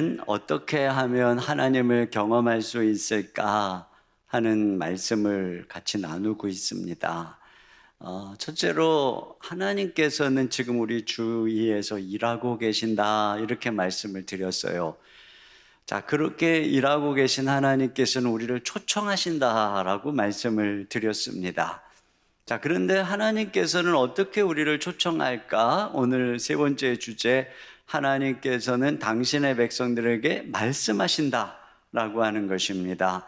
우리는 어떻게 하면 하나님을 경험할 수 있을까 하는 말씀을 같이 나누고 있습니다. 첫째로 하나님께서는 지금 우리 주위에서 일하고 계신다 이렇게 말씀을 드렸어요. 자, 그렇게 일하고 계신 하나님께서는 우리를 초청하신다라고 말씀을 드렸습니다. 자, 그런데 하나님께서는 어떻게 우리를 초청할까? 오늘 세 번째 주제, 하나님께서는 당신의 백성들에게 말씀하신다라고 하는 것입니다.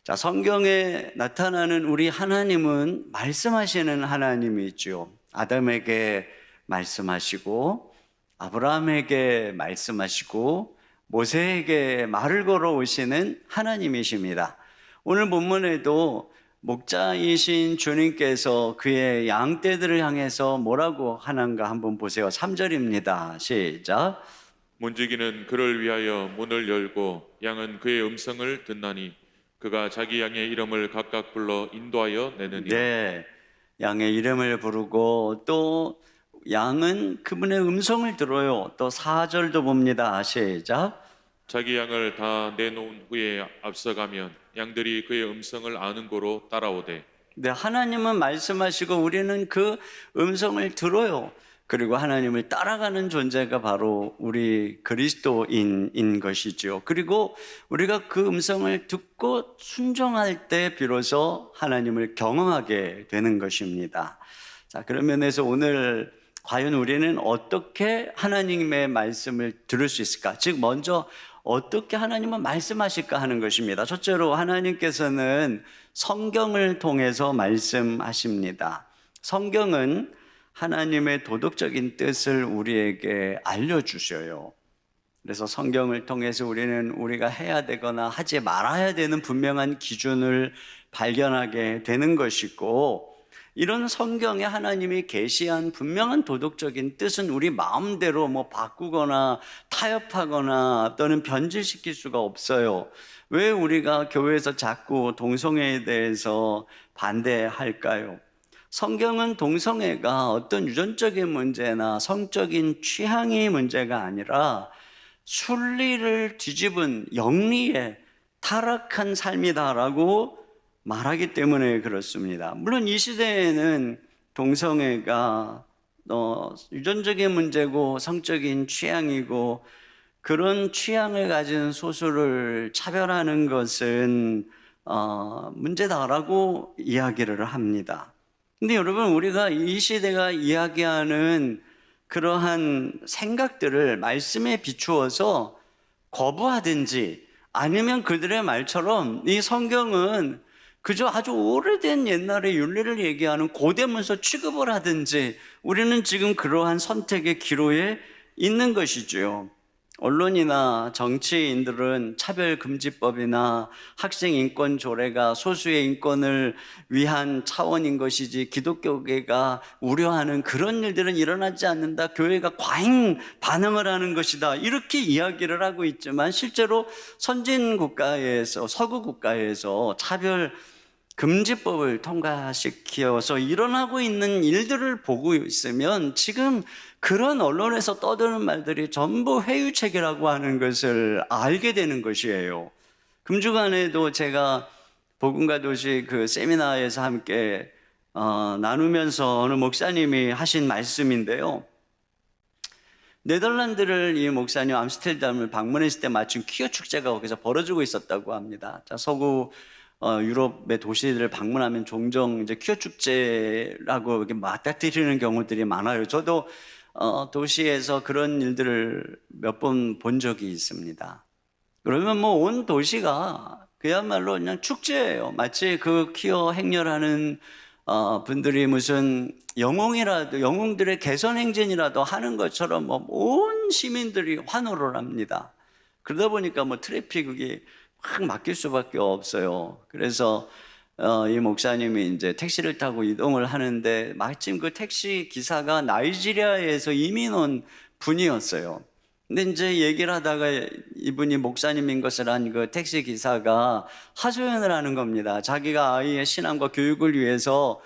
자, 성경에 나타나는 우리 하나님은 말씀하시는 하나님이죠. 아담에게 말씀하시고, 아브라함에게 말씀하시고, 모세에게 말을 걸어 오시는 하나님이십니다. 오늘 본문에도 목자이신 주님께서 그의 양떼들을 향해서 뭐라고 하는가 한번 보세요. 3절입니다. 시작. 문지기는 그를 위하여 문을 열고 양은 그의 음성을 듣나니 그가 자기 양의 이름을 각각 불러 인도하여 내느니라. 네, 양의 이름을 부르고 또 양은 그분의 음성을 들어요. 또 4절도 봅니다. 시작. 자기 양을 다 내놓은 후에 앞서가면 양들이 그의 음성을 아는 고로 따라오되. 네, 하나님은 말씀하시고 우리는 그 음성을 들어요. 그리고 하나님을 따라가는 존재가 바로 우리 그리스도인인 것이죠. 그리고 우리가 그 음성을 듣고 순종할 때 비로소 하나님을 경험하게 되는 것입니다. 자, 그런 면에서 오늘 과연 우리는 어떻게 하나님의 말씀을 들을 수 있을까? 즉, 먼저 어떻게 하나님은 말씀하실까 하는 것입니다. 첫째로 하나님께서는 성경을 통해서 말씀하십니다. 성경은 하나님의 도덕적인 뜻을 우리에게 알려주셔요. 그래서 성경을 통해서 우리는 우리가 해야 되거나 하지 말아야 되는 분명한 기준을 발견하게 되는 것이고, 이런 성경에 하나님이 계시한 분명한 도덕적인 뜻은 우리 마음대로 바꾸거나 타협하거나 또는 변질시킬 수가 없어요. 왜 우리가 교회에서 자꾸 동성애에 대해서 반대할까요? 성경은 동성애가 어떤 유전적인 문제나 성적인 취향의 문제가 아니라 순리를 뒤집은 영리의 타락한 삶이다라고 말하기 때문에 그렇습니다. 물론 이 시대에는 동성애가 유전적인 문제고 성적인 취향이고 그런 취향을 가진 소수를 차별하는 것은 문제다라고 이야기를 합니다. 근데 여러분, 우리가 이 시대가 이야기하는 그러한 생각들을 말씀에 비추어서 거부하든지 아니면 그들의 말처럼 이 성경은 그저 아주 오래된 옛날의 윤리를 얘기하는 고대문서 취급을 하든지 우리는 지금 그러한 선택의 기로에 있는 것이죠. 언론이나 정치인들은 차별금지법이나 학생인권 조례가 소수의 인권을 위한 차원인 것이지 기독교계가 우려하는 그런 일들은 일어나지 않는다, 교회가 과잉 반응을 하는 것이다, 이렇게 이야기를 하고 있지만 실제로 선진국가에서, 서구 국가에서 차별 금지법을 통과시켜서 일어나고 있는 일들을 보고 있으면 지금 그런 언론에서 떠드는 말들이 전부 회유책이라고 하는 것을 알게 되는 것이에요. 금주간에도 제가 복음과 도시 그 세미나에서 함께 나누면서 어느 목사님이 하신 말씀인데요. 네덜란드를 이 목사님 암스테르담을 방문했을 때 마침 퀴어 축제가 거기서 벌어지고 있었다고 합니다. 자, 서구 유럽의 도시들을 방문하면 종종 이제 퀴어 축제라고 이렇게 맞닥뜨리는 경우들이 많아요. 저도 도시에서 그런 일들을 몇 번 본 적이 있습니다. 그러면 온 도시가 그야말로 그냥 축제예요. 마치 그 퀴어 행렬하는 분들이 무슨 영웅들의 개선 행진이라도 하는 것처럼 온 시민들이 환호를 합니다. 그러다 보니까 트래픽이 확 막힐 수밖에 없어요. 그래서 이 목사님이 이제 택시를 타고 이동을 하는데 마침 그 택시 기사가 나이지리아에서 이민 온 분이었어요. 근데 이제 얘기를 하다가 이분이 목사님인 것을 안 그 택시 기사가 하소연을 하는 겁니다. 자기가 아이의 신앙과 교육을 위해서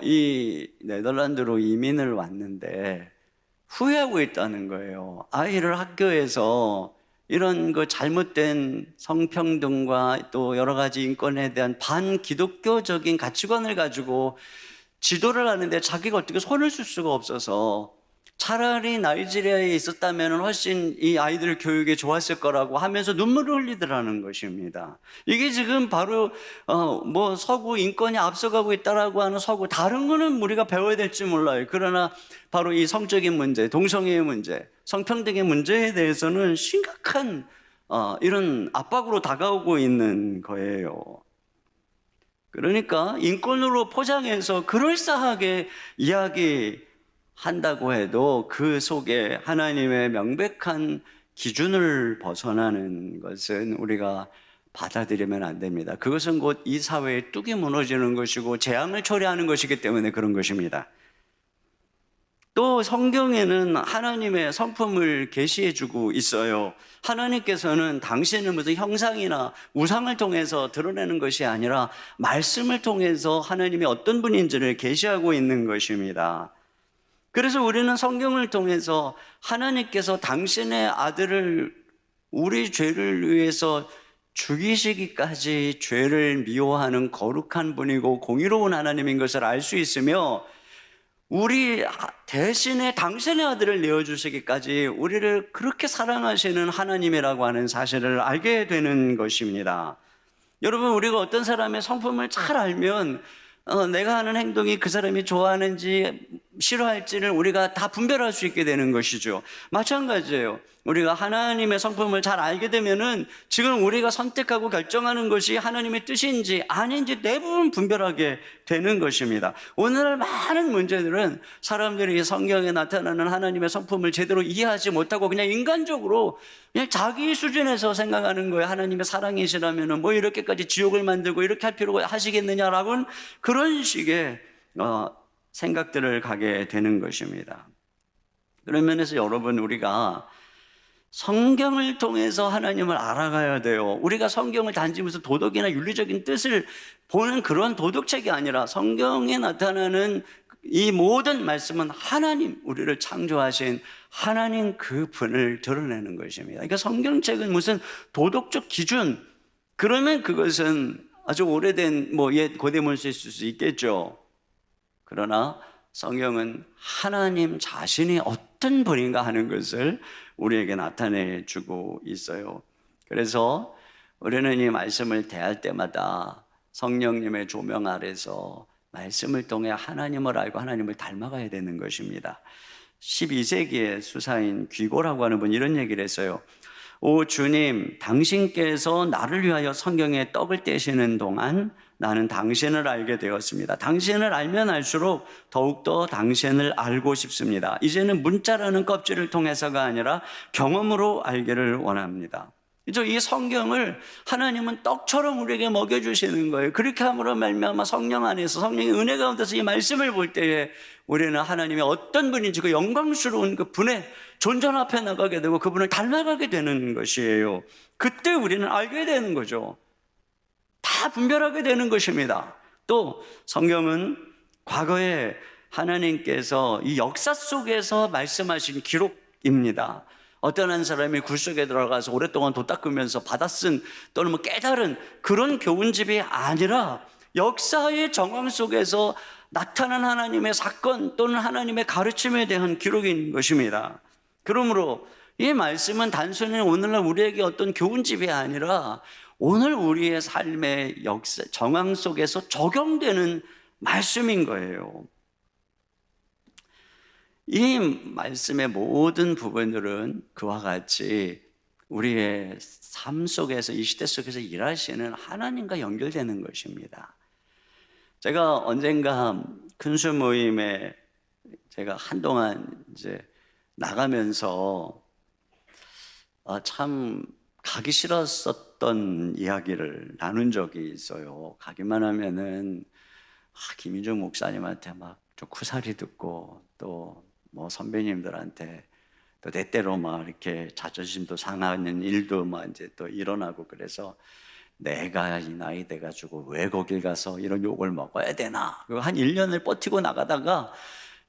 이 네덜란드로 이민을 왔는데 후회하고 있다는 거예요. 아이를 학교에서 이런 그 잘못된 성평등과 또 여러 가지 인권에 대한 반기독교적인 가치관을 가지고 지도를 하는데 자기가 어떻게 손을 쓸 수가 없어서 차라리 나이지리아에 있었다면 훨씬 이 아이들 교육에 좋았을 거라고 하면서 눈물을 흘리더라는 것입니다. 이게 지금 바로 뭐 서구 인권이 앞서가고 있다라고 하는 서구, 다른 거는 우리가 배워야 될지 몰라요. 그러나 바로 이 성적인 문제, 동성애의 문제, 성평등의 문제에 대해서는 심각한 이런 압박으로 다가오고 있는 거예요. 그러니까 인권으로 포장해서 그럴싸하게 이야기한다고 해도 그 속에 하나님의 명백한 기준을 벗어나는 것은 우리가 받아들이면 안 됩니다. 그것은 곧 이 사회의 뚝이 무너지는 것이고 재앙을 초래하는 것이기 때문에 그런 것입니다. 또 성경에는 하나님의 성품을 계시해 주고 있어요. 하나님께서는 당신은 무슨 형상이나 우상을 통해서 드러내는 것이 아니라 말씀을 통해서 하나님이 어떤 분인지를 계시하고 있는 것입니다. 그래서 우리는 성경을 통해서 하나님께서 당신의 아들을 우리 죄를 위해서 죽이시기까지 죄를 미워하는 거룩한 분이고 공의로운 하나님인 것을 알 수 있으며, 우리 대신에 당신의 아들을 내어주시기까지 우리를 그렇게 사랑하시는 하나님이라고 하는 사실을 알게 되는 것입니다. 여러분, 우리가 어떤 사람의 성품을 잘 알면 내가 하는 행동이 그 사람이 좋아하는지 싫어할지를 우리가 다 분별할 수 있게 되는 것이죠. 마찬가지예요. 우리가 하나님의 성품을 잘 알게 되면은 지금 우리가 선택하고 결정하는 것이 하나님의 뜻인지 아닌지 대부분 분별하게 되는 것입니다. 오늘날 많은 문제들은 사람들이 성경에 나타나는 하나님의 성품을 제대로 이해하지 못하고 그냥 인간적으로 그냥 자기 수준에서 생각하는 거예요. 하나님의 사랑이시라면은 뭐 이렇게까지 지옥을 만들고 이렇게 할 필요가 하시겠느냐라고는 그런 식의 생각들을 가게 되는 것입니다. 그런 면에서 여러분, 우리가 성경을 통해서 하나님을 알아가야 돼요. 우리가 성경을 단지 무슨 도덕이나 윤리적인 뜻을 보는 그런 도덕책이 아니라 성경에 나타나는 이 모든 말씀은 하나님, 우리를 창조하신 하나님 그 분을 드러내는 것입니다. 그러니까 성경책은 무슨 도덕적 기준, 그러면 그것은 아주 오래된 옛 고대문서일 수 있겠죠. 그러나 성경은 하나님 자신이 어떤 분인가 하는 것을 우리에게 나타내 주고 있어요. 그래서 우리는 이 말씀을 대할 때마다 성령님의 조명 아래서 말씀을 통해 하나님을 알고 하나님을 닮아가야 되는 것입니다. 12세기의 수사인 귀고라고 하는 분이 이런 얘기를 했어요. 오 주님, 당신께서 나를 위하여 성경에 떡을 떼시는 동안 나는 당신을 알게 되었습니다. 당신을 알면 알수록 더욱더 당신을 알고 싶습니다. 이제는 문자라는 껍질을 통해서가 아니라 경험으로 알기를 원합니다. 이 성경을 하나님은 떡처럼 우리에게 먹여주시는 거예요. 그렇게 함으로 말미암아 성령 안에서, 성령의 은혜 가운데서 이 말씀을 볼 때에 우리는 하나님의 어떤 분인지 그 영광스러운 그 분의 존전 앞에 나가게 되고 그분을 닮아가게 되는 것이에요. 그때 우리는 알게 되는 거죠. 다 분별하게 되는 것입니다. 또 성경은 과거에 하나님께서 이 역사 속에서 말씀하신 기록입니다. 어떤 한 사람이 굴 속에 들어가서 오랫동안 도 닦으면서 받아 쓴 또는 깨달은 그런 교훈집이 아니라 역사의 정황 속에서 나타난 하나님의 사건 또는 하나님의 가르침에 대한 기록인 것입니다. 그러므로 이 말씀은 단순히 오늘날 우리에게 어떤 교훈집이 아니라 오늘 우리의 삶의 역사, 정황 속에서 적용되는 말씀인 거예요. 이 말씀의 모든 부분들은 그와 같이 우리의 삶 속에서, 이 시대 속에서 일하시는 하나님과 연결되는 것입니다. 제가 언젠가 큰수 모임에 제가 한동안 이제 나가면서 참 가기 싫었었던 이야기를 나눈 적이 있어요. 가기만 하면은 김인중 목사님한테 막 좀 쿠사리 듣고 또 선배님들한테 또 때때로 막 이렇게 자존심도 상하는 일도 막 이제 또 일어나고, 그래서 내가 이 나이 돼가지고 왜 거길 가서 이런 욕을 먹어야 되나. 한 1년을 버티고 나가다가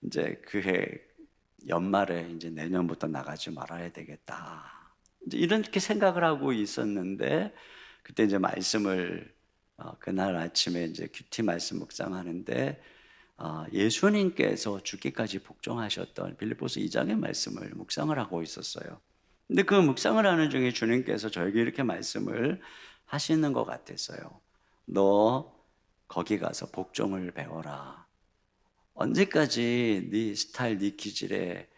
이제 그해 연말에 이제 내년부터 나가지 말아야 되겠다. 이제 이렇게 생각을 하고 있었는데 그때 이제 말씀을 그날 아침에 이제 큐티 말씀 묵상하는데 예수님께서 죽기까지 복종하셨던 빌립보서 2장의 말씀을 묵상을 하고 있었어요. 근데 그 묵상을 하는 중에 주님께서 저에게 이렇게 말씀을 하시는 것 같았어요. 너 거기 가서 복종을 배워라. 언제까지 네 스타일, 네 기질에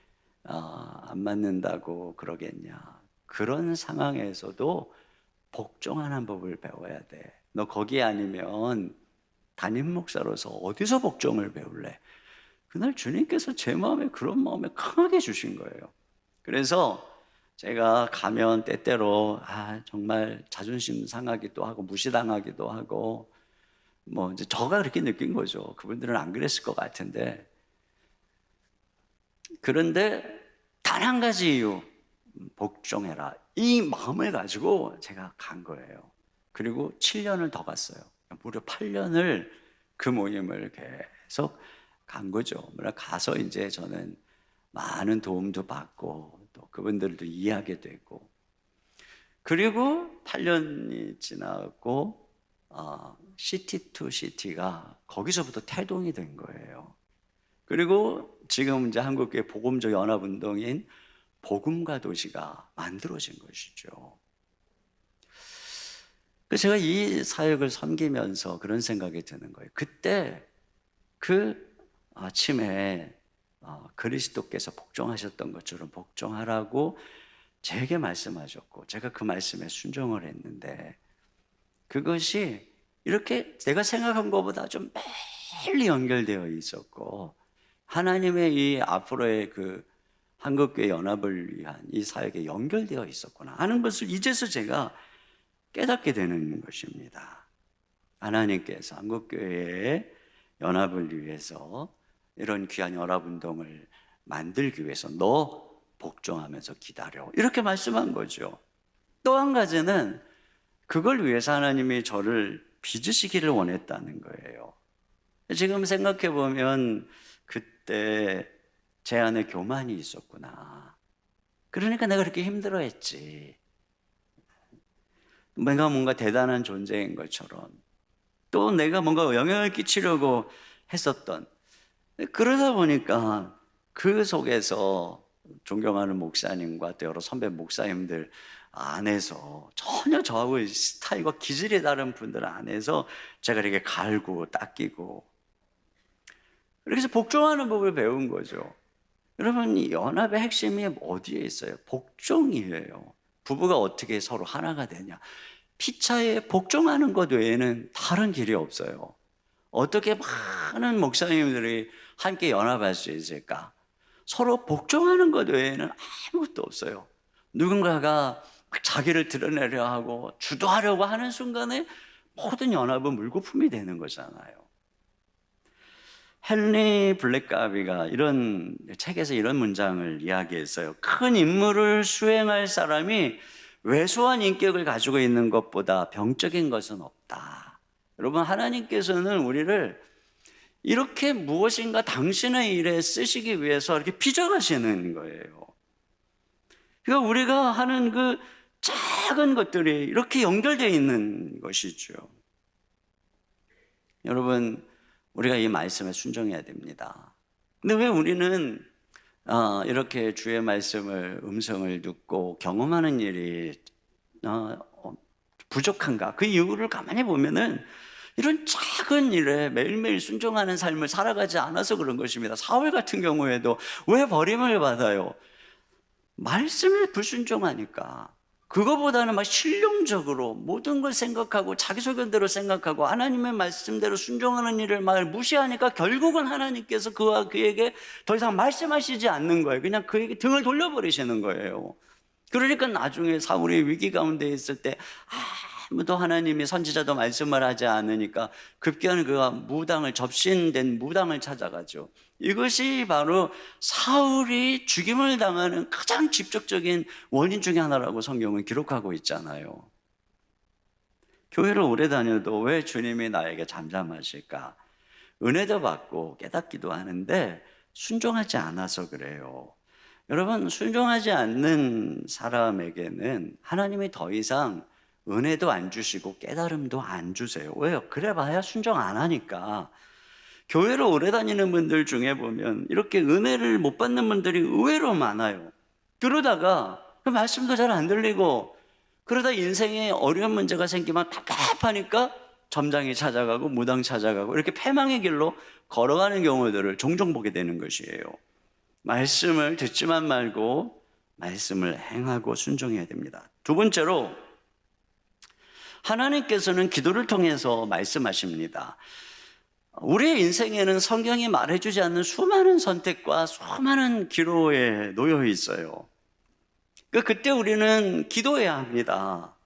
안 맞는다고 그러겠냐. 그런 상황에서도 복종하는 법을 배워야 돼. 너 거기 아니면 담임 목사로서 어디서 복종을 배울래? 그날 주님께서 제 마음에 그런 마음을 강하게 주신 거예요. 그래서 제가 가면 때때로 정말 자존심 상하기도 하고 무시당하기도 하고 뭐 이제 저가 그렇게 느낀 거죠. 그분들은 안 그랬을 것 같은데. 그런데 단 한 가지 이유, 복종해라. 이 마음을 가지고 제가 간 거예요. 그리고 7년을 더 갔어요. 무려 8년을 그 모임을 계속 간 거죠. 가서 이제 저는 많은 도움도 받고 또 그분들도 이해하게 되고, 그리고 8년이 지나고 시티 투 시티가 거기서부터 태동이 된 거예요. 그리고 지금 이제 한국교회 복음적 연합운동인 복음과 도시가 만들어진 것이죠. 제가 이 사역을 섬기면서 그런 생각이 드는 거예요. 그때 그 아침에 그리스도께서 복종하셨던 것처럼 복종하라고 제게 말씀하셨고 제가 그 말씀에 순종을 했는데 그것이 이렇게 내가 생각한 것보다 좀 빨리 연결되어 있었고 하나님의 이 앞으로의 그 한국교회 연합을 위한 이 사역에 연결되어 있었구나 하는 것을 이제서 제가 깨닫게 되는 것입니다. 하나님께서 한국교회의 연합을 위해서 이런 귀한 연합운동을 만들기 위해서 너 복종하면서 기다려 이렇게 말씀한 거죠. 또 한 가지는 그걸 위해서 하나님이 저를 빚으시기를 원했다는 거예요. 지금 생각해 보면 그때 제 안에 교만이 있었구나. 그러니까 내가 그렇게 힘들어했지. 내가 뭔가 대단한 존재인 것처럼 또 내가 뭔가 영향을 끼치려고 했었던, 그러다 보니까 그 속에서 존경하는 목사님과 또 여러 선배 목사님들 안에서 전혀 저하고 스타일과 기질이 다른 분들 안에서 제가 이렇게 갈고 닦이고 그래서 복종하는 법을 배운 거죠. 여러분, 이 연합의 핵심이 어디에 있어요? 복종이에요. 부부가 어떻게 서로 하나가 되냐? 피차에 복종하는 것 외에는 다른 길이 없어요. 어떻게 많은 목사님들이 함께 연합할 수 있을까? 서로 복종하는 것 외에는 아무것도 없어요. 누군가가 자기를 드러내려 하고 주도하려고 하는 순간에 모든 연합은 물거품이 되는 거잖아요. 헨리 블랙가비가 이런 책에서 이런 문장을 이야기했어요. 큰 임무를 수행할 사람이 왜소한 인격을 가지고 있는 것보다 병적인 것은 없다. 여러분, 하나님께서는 우리를 이렇게 무엇인가 당신의 일에 쓰시기 위해서 이렇게 빚어가시는 거예요. 그러니까 우리가 하는 그 작은 것들이 이렇게 연결되어 있는 것이죠. 여러분, 우리가 이 말씀에 순종해야 됩니다. 근데 왜 우리는 이렇게 주의 말씀을 음성을 듣고 경험하는 일이 부족한가? 그 이유를 가만히 보면은 이런 작은 일에 매일매일 순종하는 삶을 살아가지 않아서 그런 것입니다. 사울 같은 경우에도 왜 버림을 받아요? 말씀에 불순종하니까. 그거보다는 막 실용적으로 모든 걸 생각하고 자기 소견대로 생각하고 하나님의 말씀대로 순종하는 일을 막 무시하니까 결국은 하나님께서 그에게 더 이상 말씀하시지 않는 거예요. 그냥 그에게 등을 돌려버리시는 거예요. 그러니까 나중에 사울이 위기 가운데 있을 때 아무도 하나님이 선지자도 말씀을 하지 않으니까 급기야는 그가 무당을 접신된 무당을 찾아가죠. 이것이 바로 사울이 죽임을 당하는 가장 직접적인 원인 중에 하나라고 성경은 기록하고 있잖아요. 교회를 오래 다녀도 왜 주님이 나에게 잠잠하실까? 은혜도 받고 깨닫기도 하는데 순종하지 않아서 그래요. 여러분, 순종하지 않는 사람에게는 하나님이 더 이상 은혜도 안 주시고 깨달음도 안 주세요. 왜요? 그래봐야 순종 안 하니까. 교회를 오래 다니는 분들 중에 보면 이렇게 은혜를 못 받는 분들이 의외로 많아요. 그러다가 그 말씀도 잘 안 들리고, 그러다 인생에 어려운 문제가 생기면 답답하니까 점장이 찾아가고 무당 찾아가고 이렇게 패망의 길로 걸어가는 경우들을 종종 보게 되는 것이에요. 말씀을 듣지만 말고 말씀을 행하고 순종해야 됩니다. 두 번째로, 하나님께서는 기도를 통해서 말씀하십니다. 우리의 인생에는 성경이 말해주지 않는 수많은 선택과 수많은 기로에 놓여 있어요. 그때 우리는 기도해야 합니다.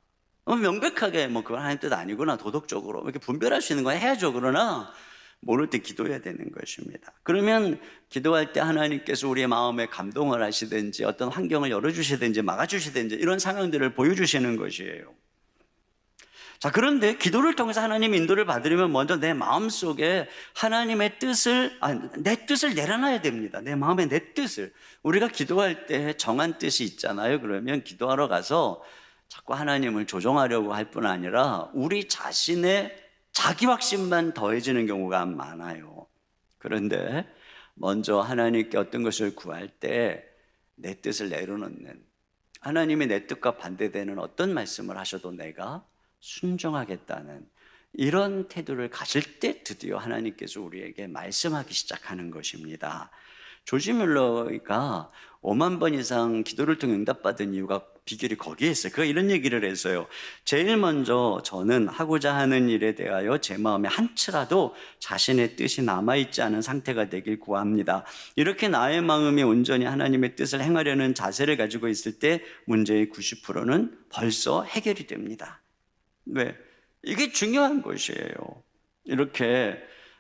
명백하게 그건 하나님 뜻 아니구나, 도덕적으로 이렇게 분별할 수 있는 거 해야죠. 그러나 모를 때 기도해야 되는 것입니다. 그러면 기도할 때 하나님께서 우리의 마음에 감동을 하시든지 어떤 환경을 열어주시든지 막아주시든지 이런 상황들을 보여주시는 것이에요. 자, 그런데 기도를 통해서 하나님 인도를 받으려면 먼저 내 마음속에 하나님의 뜻을, 내 뜻을 내려놔야 됩니다. 내 마음에 내 뜻을. 우리가 기도할 때 정한 뜻이 있잖아요. 그러면 기도하러 가서 자꾸 하나님을 조종하려고 할 뿐 아니라 우리 자신의 자기 확신만 더해지는 경우가 많아요. 그런데 먼저 하나님께 어떤 것을 구할 때 내 뜻을 내려놓는, 하나님이 내 뜻과 반대되는 어떤 말씀을 하셔도 내가 순종하겠다는 이런 태도를 가질 때 드디어 하나님께서 우리에게 말씀하기 시작하는 것입니다. 조지 뮬러가 5만 번 이상 기도를 통해 응답받은 이유가, 비결이 거기에 있어요. 그가 이런 얘기를 했어요. 제일 먼저 저는 하고자 하는 일에 대하여 제 마음에 한치라도 자신의 뜻이 남아있지 않은 상태가 되길 구합니다. 이렇게 나의 마음이 온전히 하나님의 뜻을 행하려는 자세를 가지고 있을 때 문제의 90%는 벌써 해결이 됩니다. 왜? 이게 중요한 것이에요. 이렇게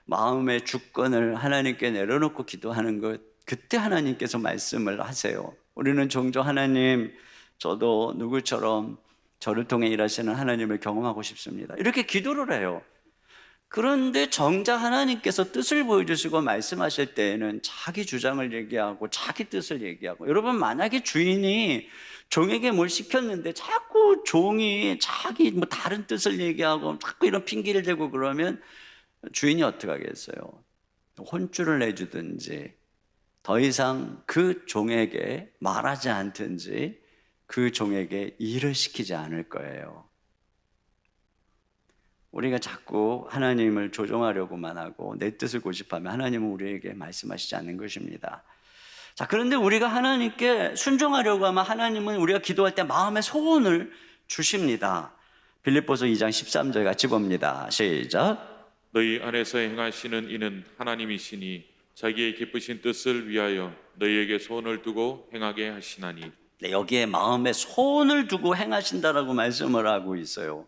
마음의 주권을 하나님께 내려놓고 기도하는 것, 그때 하나님께서 말씀을 하세요. 우리는 종종 하나님, 저도 누구처럼 저를 통해 일하시는 하나님을 경험하고 싶습니다, 이렇게 기도를 해요. 그런데 정작 하나님께서 뜻을 보여주시고 말씀하실 때에는 자기 주장을 얘기하고 자기 뜻을 얘기하고, 여러분, 만약에 주인이 종에게 뭘 시켰는데 자꾸 종이 자기 다른 뜻을 얘기하고 자꾸 이런 핑계를 대고 그러면 주인이 어떻게 하겠어요? 혼쭐을 내주든지 더 이상 그 종에게 말하지 않든지 그 종에게 일을 시키지 않을 거예요. 우리가 자꾸 하나님을 조종하려고만 하고 내 뜻을 고집하면 하나님은 우리에게 말씀하시지 않는 것입니다. 자, 그런데 우리가 하나님께 순종하려고 하면 하나님은 우리가 기도할 때 마음의 소원을 주십니다. 빌립보서 2장 13절 같이 봅니다. 시작. 너희 안에서 행하시는 이는 하나님이시니 자기의 기쁘신 뜻을 위하여 너희에게 소원을 두고 행하게 하시나니. 네, 여기에 마음에 소원을 두고 행하신다라고 말씀을 하고 있어요.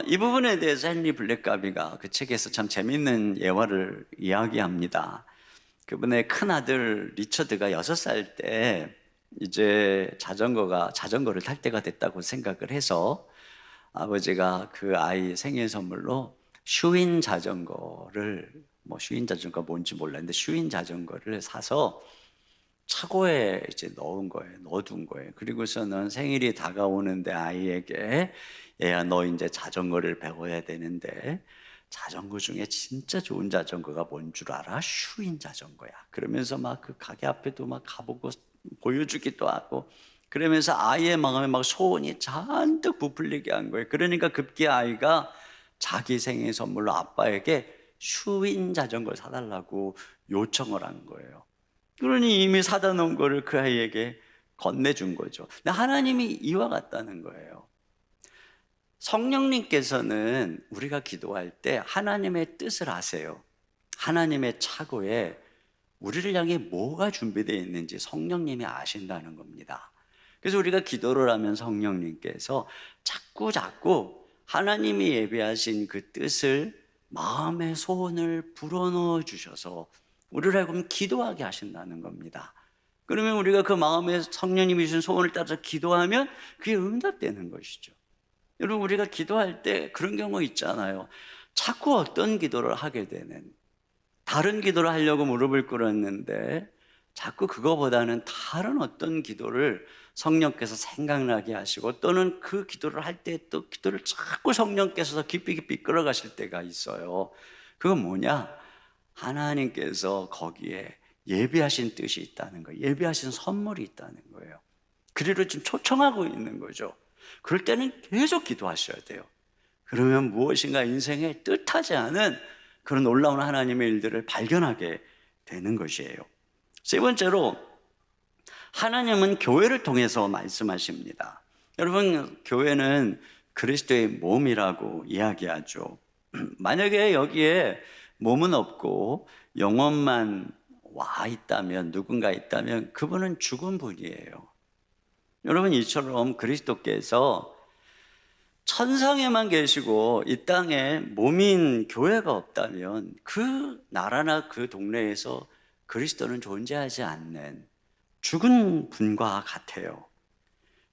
이 부분에 대해서 헨리 블랙가비가 그 책에서 참 재미있는 예화를 이야기합니다. 그분의 큰 아들 리처드가 6살 때 이제 자전거를 탈 때가 됐다고 생각을 해서 아버지가 그 아이 생일 선물로 슈윈 자전거를, 슈윈 자전거가 뭔지 몰랐는데 슈윈 자전거를 사서 차고에 이제 넣어둔 거예요. 그리고서는 생일이 다가오는데 아이에게, 얘야, 너 이제 자전거를 배워야 되는데 자전거 중에 진짜 좋은 자전거가 뭔 줄 알아? 슈인 자전거야. 그러면서 그 가게 앞에도 가보고 보여주기도 하고, 그러면서 아이의 마음에 소원이 잔뜩 부풀리게 한 거예요. 그러니까 급기야 아이가 자기 생일 선물로 아빠에게 슈인 자전거를 사달라고 요청을 한 거예요. 그러니 이미 사다 놓은 거를 그 아이에게 건네준 거죠. 근데 하나님이 이와 같다는 거예요. 성령님께서는 우리가 기도할 때 하나님의 뜻을 아세요. 하나님의 차고에 우리를 향해 뭐가 준비되어 있는지 성령님이 아신다는 겁니다. 그래서 우리가 기도를 하면 성령님께서 자꾸 하나님이 예비하신 그 뜻을, 마음의 소원을 불어넣어 주셔서 우리를 하여금 기도하게 하신다는 겁니다. 그러면 우리가 그 마음에 성령님이 주신 소원을 따라서 기도하면 그게 응답되는 것이죠. 여러분, 우리가 기도할 때 그런 경우 있잖아요. 자꾸 어떤 기도를 하게 되는, 다른 기도를 하려고 무릎을 꿇었는데 자꾸 그거보다는 다른 어떤 기도를 성령께서 생각나게 하시고, 또는 그 기도를 할 때 또 기도를 자꾸 성령께서 깊이 깊이 끌어가실 때가 있어요. 그건 뭐냐? 하나님께서 거기에 예비하신 뜻이 있다는 거예요. 예비하신 선물이 있다는 거예요. 그리로 지금 초청하고 있는 거죠. 그럴 때는 계속 기도하셔야 돼요. 그러면 무엇인가 인생에 뜻하지 않은 그런 놀라운 하나님의 일들을 발견하게 되는 것이에요. 세 번째로, 하나님은 교회를 통해서 말씀하십니다. 여러분, 교회는 그리스도의 몸이라고 이야기하죠. 만약에 여기에 몸은 없고 영혼만 와 있다면, 누군가 있다면 그분은 죽은 분이에요. 여러분, 이처럼 그리스도께서 천상에만 계시고 이 땅에 몸인 교회가 없다면 그 나라나 그 동네에서 그리스도는 존재하지 않는 죽은 분과 같아요.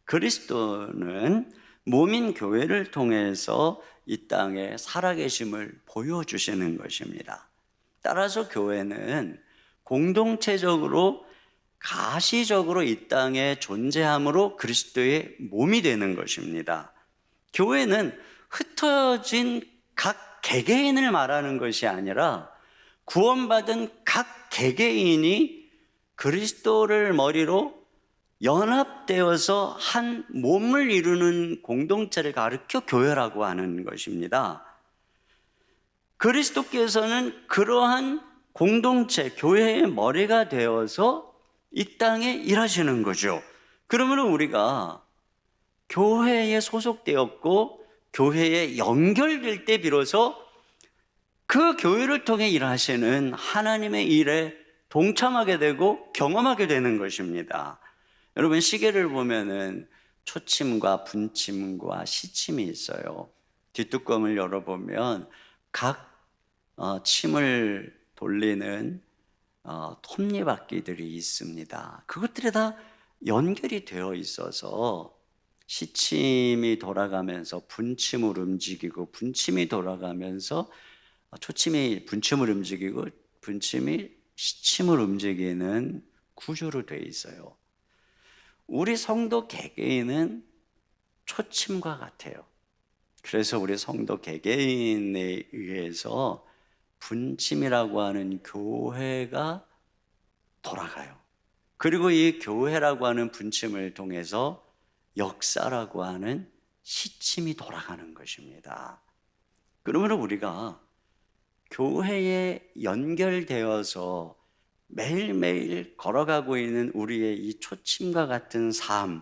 그리스도는 몸인 교회를 통해서 이 땅에 살아계심을 보여주시는 것입니다. 따라서 교회는 공동체적으로 가시적으로 이 땅에 존재함으로 그리스도의 몸이 되는 것입니다. 교회는 흩어진 각 개개인을 말하는 것이 아니라 구원받은 각 개개인이 그리스도를 머리로 연합되어서 한 몸을 이루는 공동체를 가리켜 교회라고 하는 것입니다. 그리스도께서는 그러한 공동체, 교회의 머리가 되어서 이 땅에 일하시는 거죠. 그러면 우리가 교회에 소속되었고 교회에 연결될 때 비로소 그 교회를 통해 일하시는 하나님의 일에 동참하게 되고 경험하게 되는 것입니다. 여러분, 시계를 보면은 초침과 분침과 시침이 있어요. 뒷뚜껑을 열어보면 각 침을 돌리는 톱니바퀴들이 있습니다. 그것들이 다 연결이 되어 있어서 시침이 돌아가면서 분침을 움직이고, 분침이 돌아가면서 초침이 분침을 움직이고, 분침이 시침을 움직이는 구조로 되어 있어요. 우리 성도 개개인은 초침과 같아요. 그래서 우리 성도 개개인에 의해서 분침이라고 하는 교회가 돌아가요. 그리고 이 교회라고 하는 분침을 통해서 역사라고 하는 시침이 돌아가는 것입니다. 그러므로 우리가 교회에 연결되어서 매일매일 걸어가고 있는 우리의 이 초침과 같은 삶,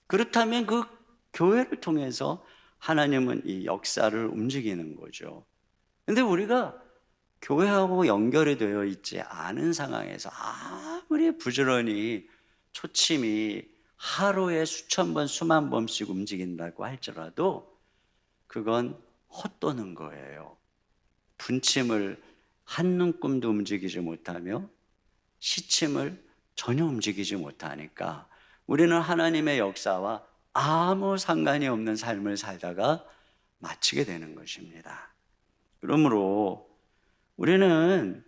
그렇다면 그 교회를 통해서 하나님은 이 역사를 움직이는 거죠. 근데 우리가 교회하고 연결이 되어 있지 않은 상황에서 아무리 부지런히 초침이 하루에 수천 번, 수만 번씩 움직인다고 할지라도 그건 헛도는 거예요. 분침을 한눈금도 움직이지 못하며 시침을 전혀 움직이지 못하니까 우리는 하나님의 역사와 아무 상관이 없는 삶을 살다가 마치게 되는 것입니다. 그러므로 우리는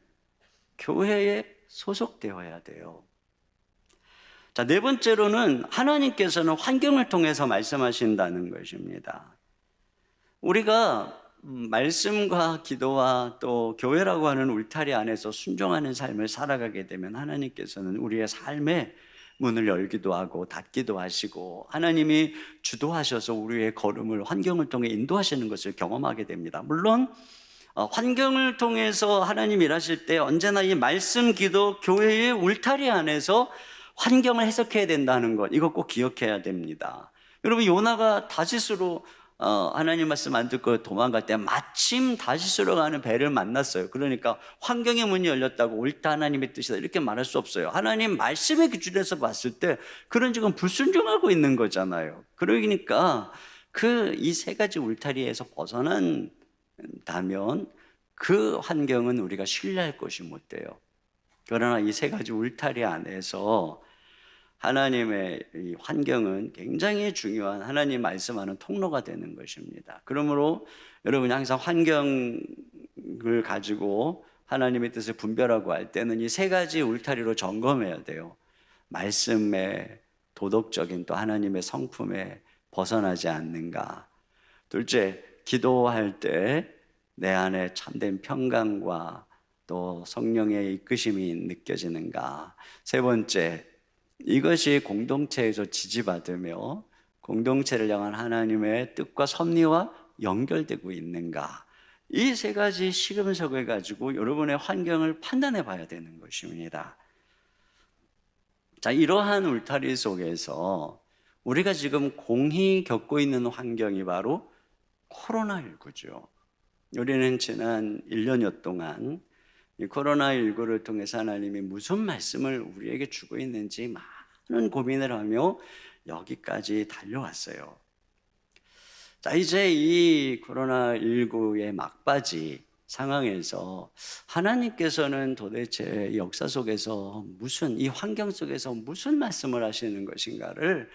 교회에 소속되어야 돼요. 자, 네 번째로는 하나님께서는 환경을 통해서 말씀하신다는 것입니다. 우리가 말씀과 기도와 또 교회라고 하는 울타리 안에서 순종하는 삶을 살아가게 되면 하나님께서는 우리의 삶에 문을 열기도 하고 닫기도 하시고 하나님이 주도하셔서 우리의 걸음을 환경을 통해 인도하시는 것을 경험하게 됩니다. 물론 환경을 통해서 하나님 일하실 때 언제나 이 말씀, 기도, 교회의 울타리 안에서 환경을 해석해야 된다는 것, 이거 꼭 기억해야 됩니다. 여러분, 요나가 다시스로 하나님 말씀 안 듣고 도망갈 때 마침 다시스로 가는 배를 만났어요. 그러니까 환경의 문이 열렸다고 옳다 하나님의 뜻이다 이렇게 말할 수 없어요. 하나님 말씀의 기준에서 봤을 때 그런 지금 불순종하고 있는 거잖아요. 그러니까 이 세 가지 울타리에서 벗어난다면 그 환경은 우리가 신뢰할 것이 못 돼요. 그러나 이 세 가지 울타리 안에서 하나님의 이 환경은 굉장히 중요한 하나님 말씀하는 통로가 되는 것입니다. 그러므로 여러분이 항상 환경을 가지고 하나님의 뜻을 분별하고 할 때는 이 세 가지 울타리로 점검해야 돼요. 말씀의 도덕적인 또 하나님의 성품에 벗어나지 않는가. 둘째, 기도할 때 내 안에 참된 평강과 또 성령의 이끄심이 느껴지는가. 세 번째, 이것이 공동체에서 지지받으며 공동체를 향한 하나님의 뜻과 섭리와 연결되고 있는가. 이 세 가지 시금석을 가지고 여러분의 환경을 판단해 봐야 되는 것입니다. 자, 이러한 울타리 속에서 우리가 지금 공히 겪고 있는 환경이 바로 코로나19죠. 우리는 지난 1년여 동안 이 코로나19를 통해서 하나님이 무슨 말씀을 우리에게 주고 있는지 많은 고민을 하며 여기까지 달려왔어요. 자, 이제 이 코로나19의 막바지 상황에서 하나님께서는 도대체 이 역사 속에서 이 환경 속에서 무슨 말씀을 하시는 것인가를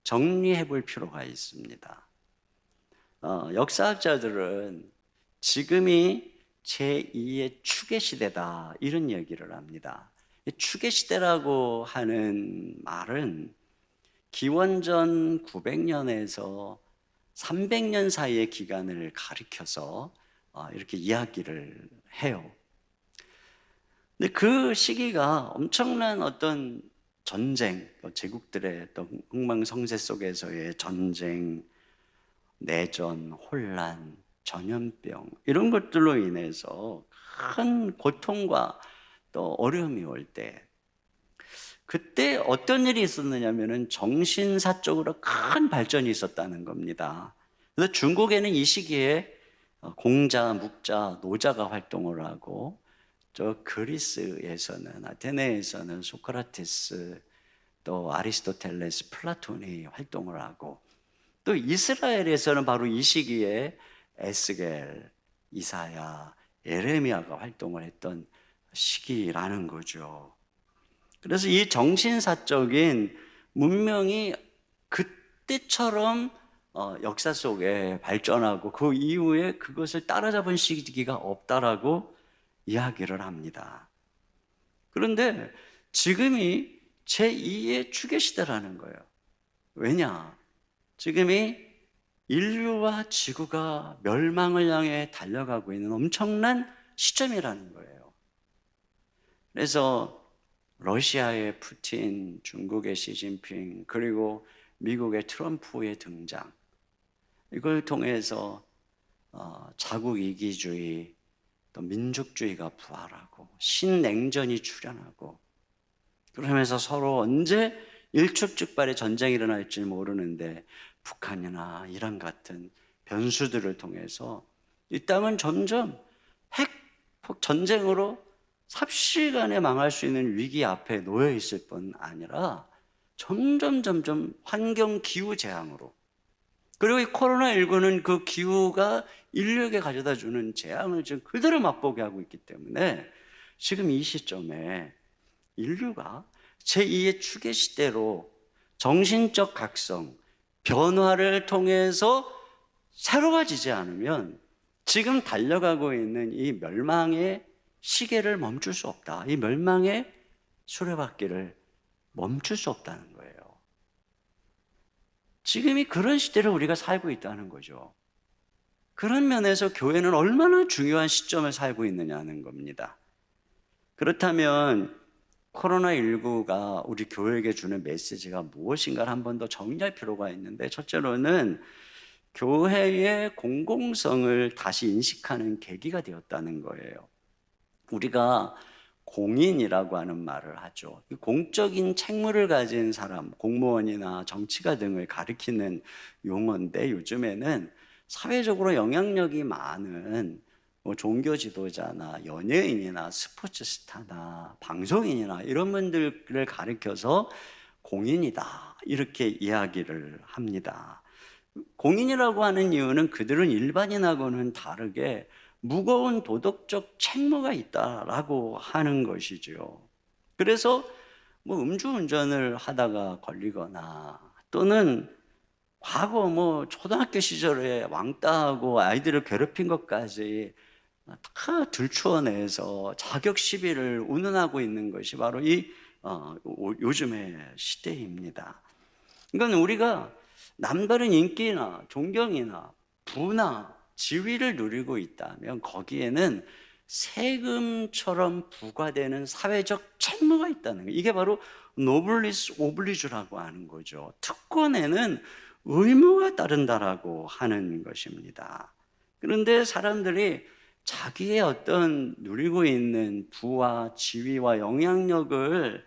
정리해 볼 필요가 있습니다. 역사학자들은 지금이 제2의 추계 시대다 이런 얘기를 합니다. 추계 시대라고 하는 말은 기원전 900년에서 300년 사이의 기간을 가리켜서 이렇게 이야기를 해요. 근데 그 시기가 엄청난 어떤 전쟁, 제국들의 어떤 흥망성쇠 속에서의 전쟁, 내전, 혼란, 전염병 이런 것들로 인해서 큰 고통과 또 어려움이 올 때, 그때 어떤 일이 있었느냐면은 정신사적으로 큰 발전이 있었다는 겁니다. 그래서 중국에는 이 시기에 공자, 묵자, 노자가 활동을 하고, 저 그리스에서는 아테네에서는 소크라테스, 또 아리스토텔레스, 플라톤이 활동을 하고, 또 이스라엘에서는 바로 이 시기에 에스겔, 이사야, 예레미야가 활동을 했던 시기라는 거죠. 그래서 이 정신사적인 문명이 그때처럼 역사 속에 발전하고 그 이후에 그것을 따라잡은 시기가 없다라고 이야기를 합니다. 그런데 지금이 제2의 추계 시대라는 거예요. 왜냐? 지금이 인류와 지구가 멸망을 향해 달려가고 있는 엄청난 시점이라는 거예요. 그래서 러시아의 푸틴, 중국의 시진핑, 그리고 미국의 트럼프의 등장, 이걸 통해서 자국 이기주의, 또 민족주의가 부활하고 신냉전이 출현하고, 그러면서 서로 언제 일촉즉발의 전쟁이 일어날지 모르는데 북한이나 이란 같은 변수들을 통해서 이 땅은 점점 핵 전쟁으로 삽시간에 망할 수 있는 위기 앞에 놓여 있을 뿐 아니라 점점 환경 기후 재앙으로, 그리고 이 코로나19는 그 기후가 인류에게 가져다 주는 재앙을 지금 그대로 맛보게 하고 있기 때문에 지금 이 시점에 인류가 제2의 추계 시대로 정신적 각성, 변화를 통해서 새로워지지 않으면 지금 달려가고 있는 이 멸망의 시계를 멈출 수 없다. 이 멸망의 수레바퀴를 멈출 수 없다는 거예요. 지금이 그런 시대를 우리가 살고 있다는 거죠. 그런 면에서 교회는 얼마나 중요한 시점을 살고 있느냐는 겁니다. 그렇다면 코로나19가 우리 교회에게 주는 메시지가 무엇인가를 한 번 더 정리할 필요가 있는데, 첫째로는 교회의 공공성을 다시 인식하는 계기가 되었다는 거예요. 우리가 공인이라고 하는 말을 하죠. 공적인 책무를 가진 사람, 공무원이나 정치가 등을 가리키는 용어인데, 요즘에는 사회적으로 영향력이 많은 종교 지도자나 연예인이나 스포츠 스타나 방송인이나 이런 분들을 가리켜서 공인이다 이렇게 이야기를 합니다. 공인이라고 하는 이유는 그들은 일반인하고는 다르게 무거운 도덕적 책무가 있다라고 하는 것이죠. 그래서 음주운전을 하다가 걸리거나, 또는 과거 초등학교 시절에 왕따하고 아이들을 괴롭힌 것까지 다 들추어내서 자격 시비를 운운하고 있는 것이 바로 요즘의 시대입니다. 이건 우리가 남다른 인기나 존경이나 부나 지위를 누리고 있다면 거기에는 세금처럼 부과되는 사회적 책무가 있다는 거예요. 이게 바로 노블리스 오블리주라고 하는 거죠. 특권에는 의무가 따른다라고 하는 것입니다. 그런데 사람들이 자기의 어떤 누리고 있는 부와 지위와 영향력을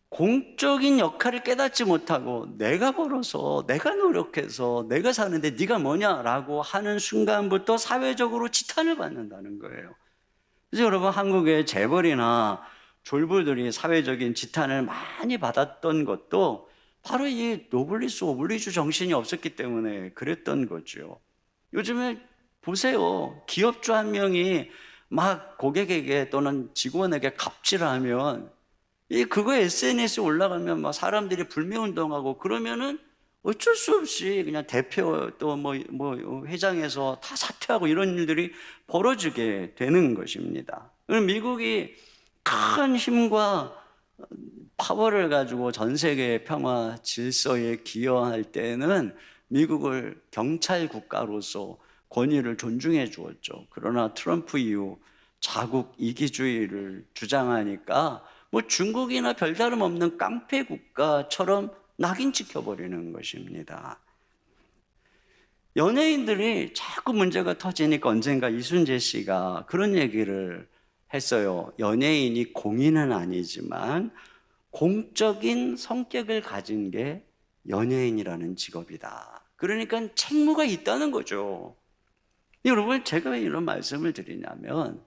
공적인 역할을 깨닫지 못하고 내가 벌어서 내가 노력해서 내가 사는데 네가 뭐냐라고 하는 순간부터 사회적으로 지탄을 받는다는 거예요. 그래서 여러분, 한국의 재벌이나 졸부들이 사회적인 지탄을 많이 받았던 것도 바로 이 노블리스 오블리주 정신이 없었기 때문에 그랬던 거죠. 요즘에 보세요. 기업주 한 명이 막 고객에게 또는 직원에게 갑질하면 그거 SNS에 올라가면 막 사람들이 불매운동하고 그러면은 어쩔 수 없이 그냥 대표 또 뭐 회장에서 다 사퇴하고 이런 일들이 벌어지게 되는 것입니다. 그럼 미국이 큰 힘과 파워를 가지고 전 세계 평화 질서에 기여할 때는 미국을 경찰 국가로서 권위를 존중해 주었죠. 그러나 트럼프 이후 자국 이기주의를 주장하니까 뭐 중국이나 별다름 없는 깡패 국가처럼 낙인 찍혀버리는 것입니다. 연예인들이 자꾸 문제가 터지니까 언젠가 이순재 씨가 그런 얘기를 했어요. 연예인이 공인은 아니지만 공적인 성격을 가진 게 연예인이라는 직업이다. 그러니까 책무가 있다는 거죠. 여러분, 제가 왜 이런 말씀을 드리냐면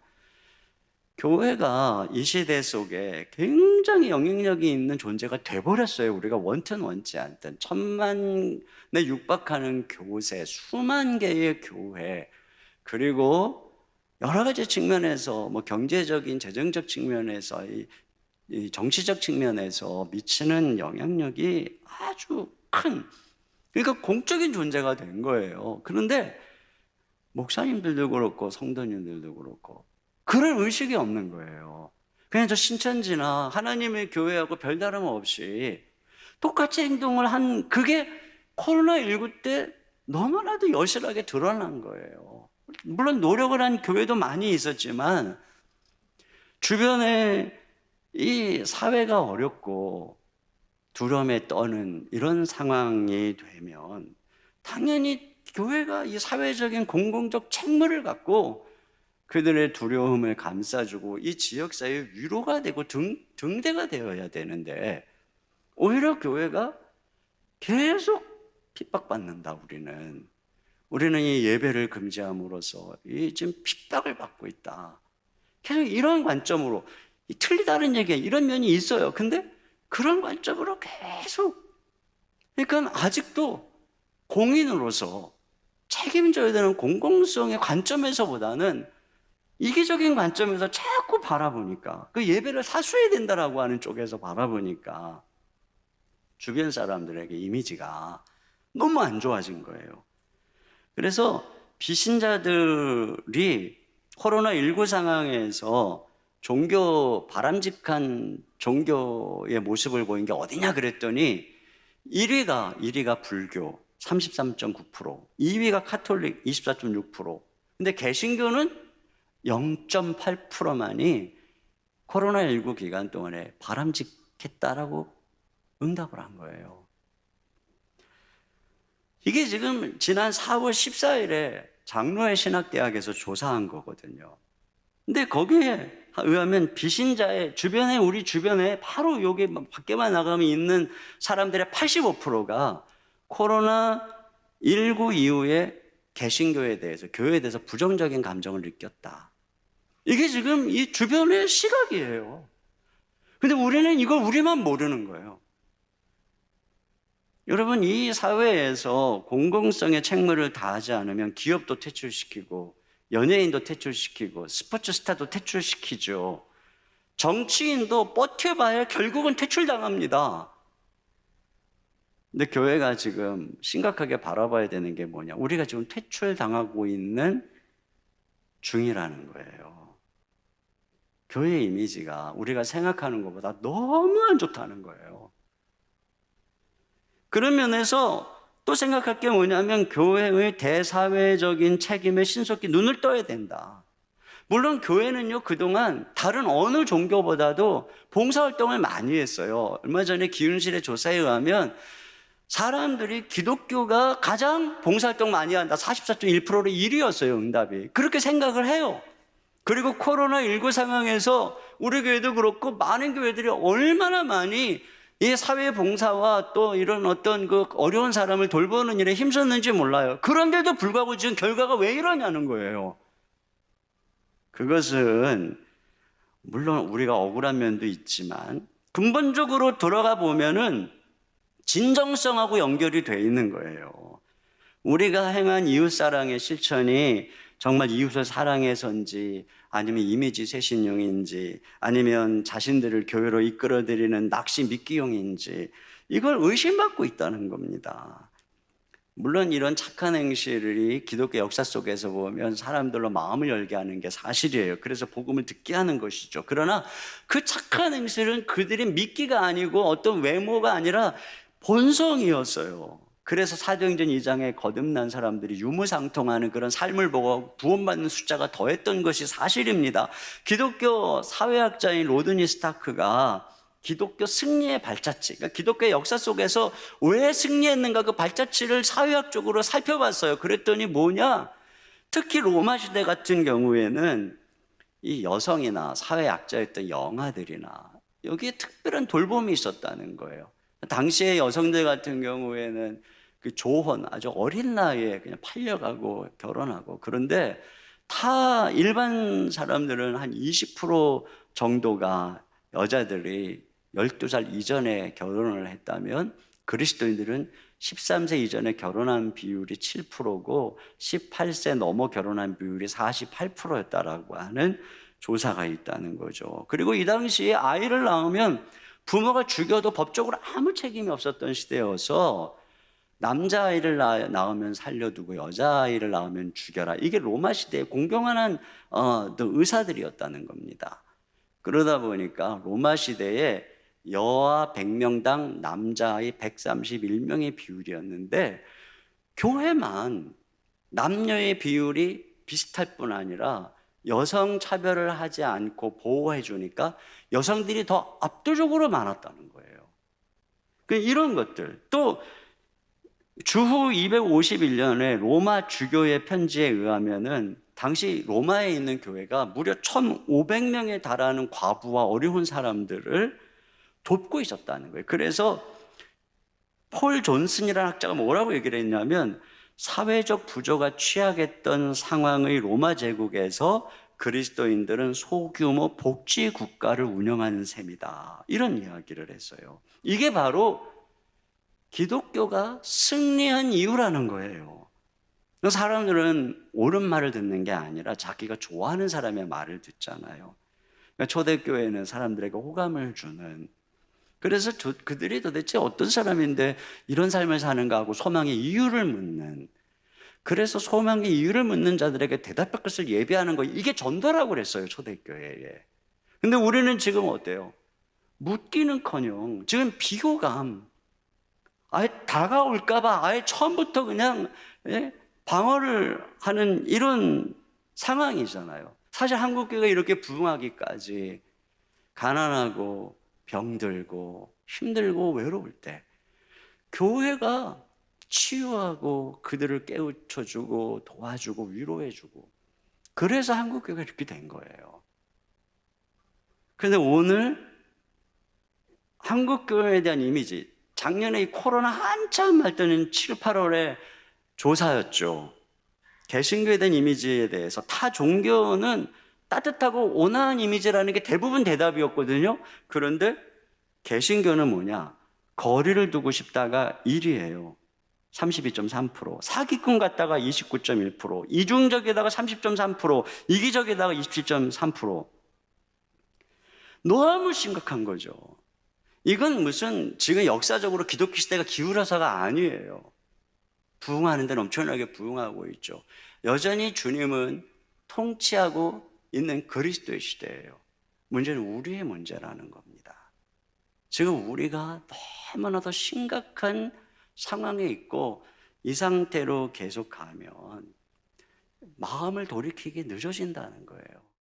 교회가 이 시대 속에 굉장히 영향력이 있는 존재가 돼버렸어요. 우리가 원튼 원치 않든 1,000만에 육박하는 교세, 수만 개의 교회, 그리고 여러 가지 측면에서 뭐 경제적인 재정적 측면에서 이 정치적 측면에서 미치는 영향력이 아주 큰, 그러니까 공적인 존재가 된 거예요. 그런데 목사님들도 그렇고 성도님들도 그렇고 그럴 의식이 없는 거예요. 그냥 저 신천지나 하나님의 교회하고 별다름 없이 똑같이 행동을 한 그게 코로나19 때 너무나도 여실하게 드러난 거예요. 물론 노력을 한 교회도 많이 있었지만 주변에 이 사회가 어렵고 두려움에 떠는 이런 상황이 되면 당연히 교회가 이 사회적인 공공적 책무를 갖고 그들의 두려움을 감싸주고 이 지역사회의 위로가 되고 등대가 되어야 되는데 오히려 교회가 계속 핍박받는다. 우리는 이 예배를 금지함으로써 지금 핍박을 받고 있다. 계속 이런 관점으로, 틀리다는 얘기에 이런 면이 있어요. 근데 그런 관점으로 계속, 그러니까 아직도 공인으로서 책임져야 되는 공공성의 관점에서보다는 이기적인 관점에서 자꾸 바라보니까, 그 예배를 사수해야 된다라고 하는 쪽에서 바라보니까 주변 사람들에게 이미지가 너무 안 좋아진 거예요. 그래서 비신자들이 코로나19 상황에서 바람직한 종교의 모습을 보인 게 어디냐 그랬더니 1위가 불교 33.9%, 2위가 카톨릭 24.6%, 근데 개신교는 0.8%만이 코로나19 기간 동안에 바람직했다라고 응답을 한 거예요. 이게 지금 지난 4월 14일에 장로회 신학대학에서 조사한 거거든요. 근데 거기에 의하면 비신자의 우리 주변에 바로 여기 밖에만 나가면 있는 사람들의 85%가 코로나19 이후에 개신교에 대해서, 교회에 대해서 부정적인 감정을 느꼈다. 이게 지금 이 주변의 시각이에요. 근데 우리는 이걸 우리만 모르는 거예요. 여러분, 이 사회에서 공공성의 책무를 다하지 않으면 기업도 퇴출시키고 연예인도 퇴출시키고 스포츠 스타도 퇴출시키죠. 정치인도 버텨봐야 결국은 퇴출당합니다. 근데 교회가 지금 심각하게 바라봐야 되는 게 뭐냐? 우리가 지금 퇴출당하고 있는 중이라는 거예요. 교회 이미지가 우리가 생각하는 것보다 너무 안 좋다는 거예요. 그런 면에서 또 생각할 게 뭐냐면 교회의 대사회적인 책임에 신속히 눈을 떠야 된다. 물론 교회는요, 그동안 다른 어느 종교보다도 봉사활동을 많이 했어요. 얼마 전에 기윤실의 조사에 의하면 사람들이 기독교가 가장 봉사활동 많이 한다. 44.1%로 1위였어요, 응답이. 그렇게 생각을 해요. 그리고 코로나19 상황에서 우리 교회도 그렇고 많은 교회들이 얼마나 많이 이 사회 봉사와 또 이런 어떤 그 어려운 사람을 돌보는 일에 힘썼는지 몰라요. 그런데도 불구하고 지금 결과가 왜 이러냐는 거예요. 그것은 물론 우리가 억울한 면도 있지만 근본적으로 들어가 보면은 진정성하고 연결이 돼 있는 거예요. 우리가 행한 이웃사랑의 실천이 정말 이웃을 사랑해서인지 아니면 이미지 쇄신용인지 아니면 자신들을 교회로 이끌어들이는 낚시 미끼용인지 이걸 의심받고 있다는 겁니다. 물론 이런 착한 행실이 기독교 역사 속에서 보면 사람들로 마음을 열게 하는 게 사실이에요. 그래서 복음을 듣게 하는 것이죠. 그러나 그 착한 행실은 그들의 미끼가 아니고 어떤 외모가 아니라 본성이었어요. 그래서 사도행전 2장에 거듭난 사람들이 유무상통하는 그런 삶을 보고 구원받는 숫자가 더했던 것이 사실입니다. 기독교 사회학자인 로드니 스타크가 기독교 승리의 발자취, 그러니까 기독교의 역사 속에서 왜 승리했는가 그 발자취를 사회학적으로 살펴봤어요. 그랬더니 뭐냐? 특히 로마 시대 같은 경우에는 이 여성이나 사회학자였던 영아들이나 여기에 특별한 돌봄이 있었다는 거예요. 당시의 여성들 같은 경우에는 그 조혼, 아주 어린 나이에 그냥 팔려가고 결혼하고, 그런데 타 일반 사람들은 한 20% 정도가 여자들이 12살 이전에 결혼을 했다면 그리스도인들은 13세 이전에 결혼한 비율이 7%고 18세 넘어 결혼한 비율이 48%였다라고 하는 조사가 있다는 거죠. 그리고 이 당시에 아이를 낳으면 부모가 죽여도 법적으로 아무 책임이 없었던 시대여서 남자아이를 낳으면 살려두고 여자아이를 낳으면 죽여라. 이게 로마 시대의 공경한 의사들이었다는 겁니다. 그러다 보니까 로마 시대에 여아 100명당 남자아이 131명의 비율이었는데 교회만 남녀의 비율이 비슷할 뿐 아니라 여성 차별을 하지 않고 보호해 주니까 여성들이 더 압도적으로 많았다는 거예요. 이런 것들, 또 주후 251년에 로마 주교의 편지에 의하면은 당시 로마에 있는 교회가 무려 1,500명에 달하는 과부와 어려운 사람들을 돕고 있었다는 거예요. 그래서 폴 존슨이라는 학자가 뭐라고 얘기를 했냐면 사회적 부조가 취약했던 상황의 로마 제국에서 그리스도인들은 소규모 복지 국가를 운영하는 셈이다. 이런 이야기를 했어요. 이게 바로 기독교가 승리한 이유라는 거예요. 사람들은 옳은 말을 듣는 게 아니라 자기가 좋아하는 사람의 말을 듣잖아요. 그러니까 초대교회는 사람들에게 호감을 주는, 그래서 그들이 도대체 어떤 사람인데 이런 삶을 사는가 하고 소망의 이유를 묻는, 그래서 소망의 이유를 묻는 자들에게 대답할 것을 예비하는 거, 이게 전도라고 그랬어요, 초대교회에. 근데 우리는 지금 어때요? 묻기는커녕 지금 비호감, 아예 다가올까봐 아예 처음부터 그냥 방어를 하는 이런 상황이잖아요. 사실 한국교회가 이렇게 부흥하기까지 가난하고 병들고 힘들고 외로울 때 교회가 치유하고 그들을 깨우쳐주고 도와주고 위로해주고, 그래서 한국교회가 이렇게 된 거예요. 그런데 오늘 한국교회에 대한 이미지, 작년에 이 코로나 한참 할 때는 7, 8월에 조사였죠. 개신교에 대한 이미지에 대해서 타 종교는 따뜻하고 온화한 이미지라는 게 대부분 대답이었거든요. 그런데 개신교는 뭐냐? 거리를 두고 싶다가 1위예요. 32.3%, 사기꾼 같다가 29.1%, 이중적에다가 30.3%, 이기적에다가 27.3%. 너무 심각한 거죠. 이건 무슨 지금 역사적으로 기독교 시대가 기울어서가 아니에요. 부흥하는 데는 엄청나게 부흥하고 있죠. 여전히 주님은 통치하고 있는 그리스도의 시대예요. 문제는 우리의 문제라는 겁니다. 지금 우리가 너무나도 심각한 상황에 있고 이 상태로 계속 가면 마음을 돌이키기 늦어진다는 거예요.